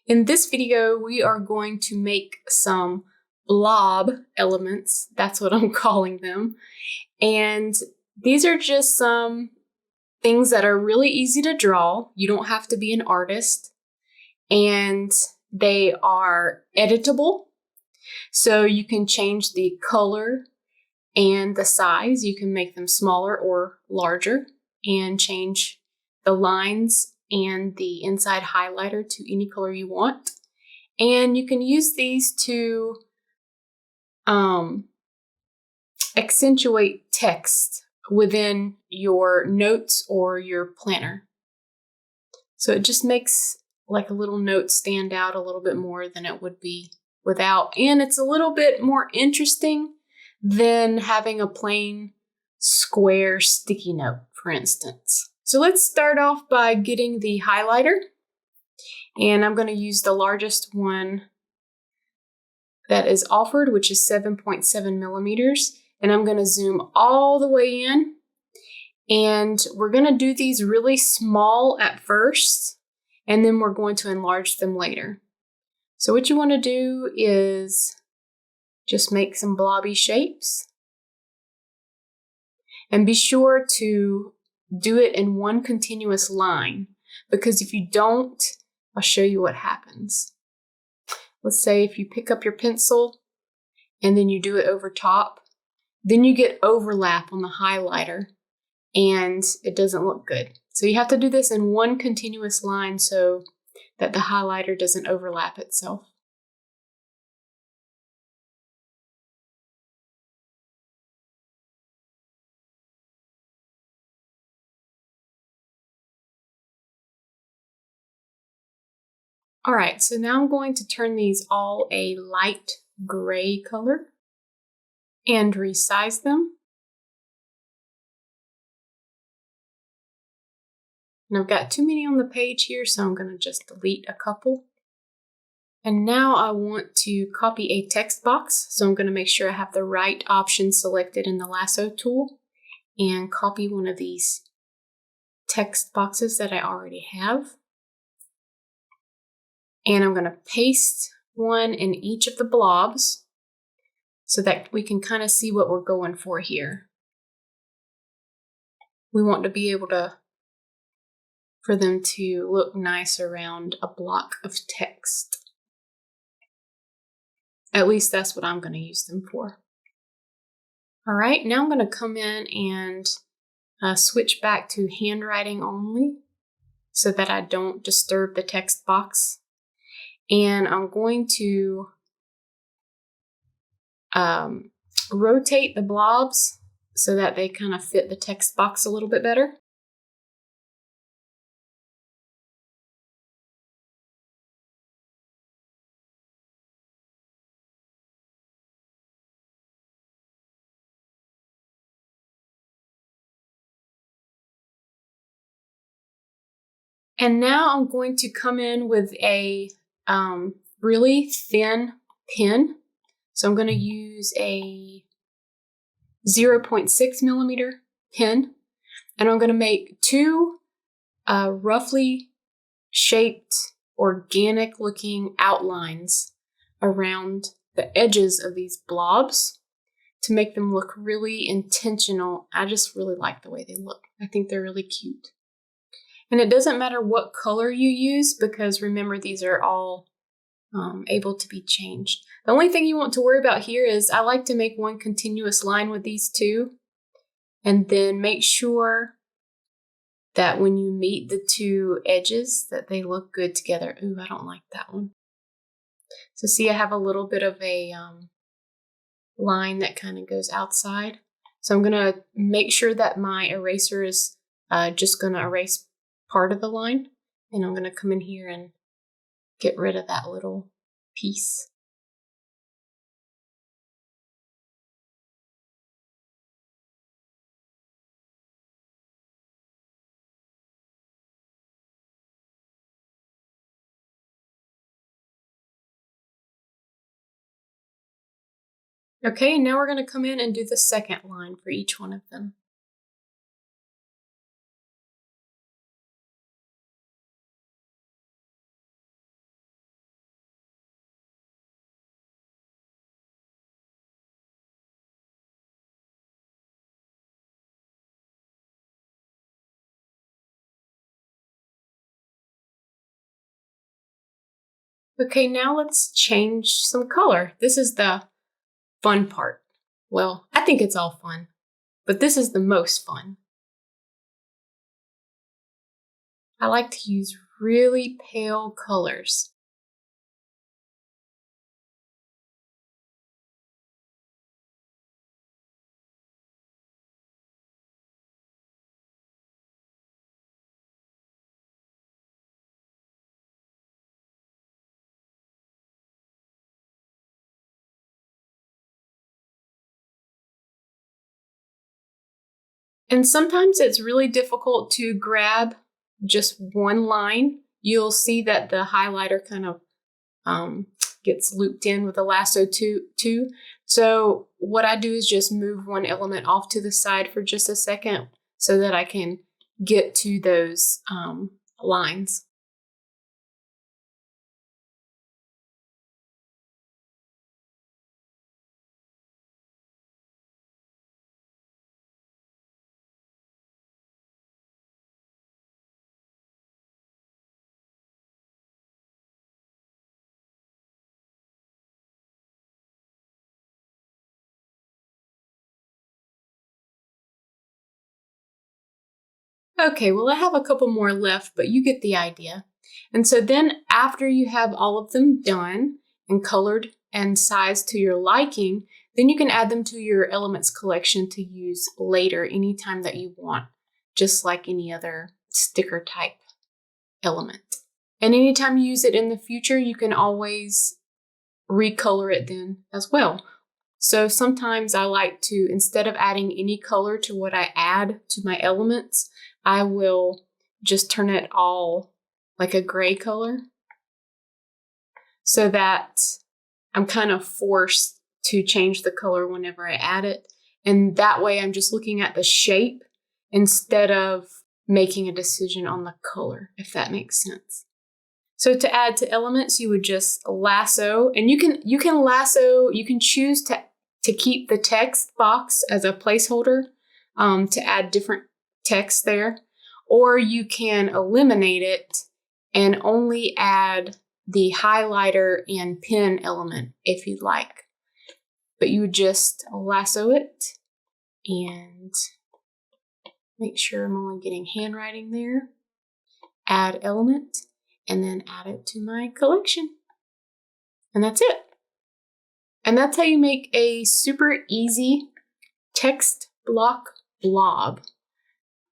In this video, we are going to make some blob elements. That's what I'm calling them. And these are just some things that are really easy to draw. You don't have to be an artist. And they are editable. So you can change the color and the size. You can make them smaller or larger and change the lines and the inside highlighter to any color you want. And you can use these to accentuate text within your notes or your planner. So it just makes like a little note stand out a little bit more than it would be without. And it's a little bit more interesting than having a plain square sticky note, for instance. So let's start off by getting the highlighter. And I'm going to use the largest one that is offered, which is 7.7 millimeters. And I'm going to zoom all the way in. And we're going to do these really small at first, and then we're going to enlarge them later. So what you want to do is just make some blobby shapes. And be sure to do it in one continuous line, because if you don't, I'll show you what happens. Let's say if you pick up your pencil and then you do it over top, then you get overlap on the highlighter and it doesn't look good. So you have to do this in one continuous line so that the highlighter doesn't overlap itself. All right, so now I'm going to turn these all a light gray color and resize them. And I've got too many on the page here, so I'm going to just delete a couple. And now I want to copy a text box, so I'm going to make sure I have the right option selected in the lasso tool and copy one of these text boxes that I already have. And I'm going to paste one in each of the blobs so that we can kind of see what we're going for here. We want to be able to, for them to look nice around a block of text. At least that's what I'm going to use them for. All right, now I'm going to come in and switch back to handwriting only so that I don't disturb the text box. And I'm going to rotate the blobs so that they kind of fit the text box a little bit better. And now I'm going to come in with a really thin pen. So I'm going to use a 0.6 millimeter pen, and I'm going to make two roughly shaped, organic looking outlines around the edges of these blobs to make them look really intentional. I just really like the way they look. I think they're really cute. And it doesn't matter what color you use, because remember, these are all able to be changed. The only thing you want to worry about here is I like to make one continuous line with these two, and then make sure that when you meet the two edges that they look good together. Ooh, I don't like that one. So see, I have a little bit of a line that kind of goes outside. So I'm going to make sure that my eraser is just going to erase part of the line, and I'm going to come in here and get rid of that little piece. Okay, now we're going to come in and do the second line for each one of them. Okay, now let's change some color. This is the fun part. Well, I think it's all fun, but this is the most fun. I like to use really pale colors. And sometimes it's really difficult to grab just one line. You'll see that the highlighter kind of gets looped in with the lasso too. So what I do is just move one element off to the side for just a second so that I can get to those lines. Okay, well, I have a couple more left, but you get the idea. And so then after you have all of them done and colored and sized to your liking, then you can add them to your elements collection to use later anytime that you want, just like any other sticker type element. And anytime you use it in the future, you can always recolor it then as well. So sometimes I like to, instead of adding any color to what I add to my elements, I will just turn it all like a gray color so that I'm kind of forced to change the color whenever I add it. And that way I'm just looking at the shape instead of making a decision on the color, if that makes sense. So to add to elements, you would just lasso, and you can lasso, you can choose to keep the text box as a placeholder to add different text there, or you can eliminate it and only add the highlighter and pen element if you'd like. But you would just lasso it and make sure I'm only getting handwriting there, add element, and then add it to my collection. And that's it. And that's how you make a super easy text block blob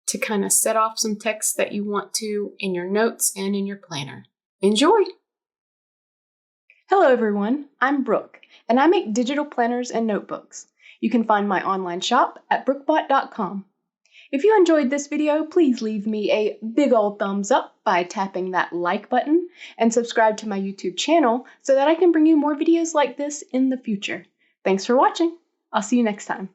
to kind of set off some text that you want to in your notes and in your planner. Enjoy! Hello everyone, I'm Brooke, and I make digital planners and notebooks. You can find my online shop at brookebot.com. If you enjoyed this video, please leave me a big old thumbs up by tapping that like button and subscribe to my YouTube channel so that I can bring you more videos like this in the future. Thanks for watching. I'll see you next time.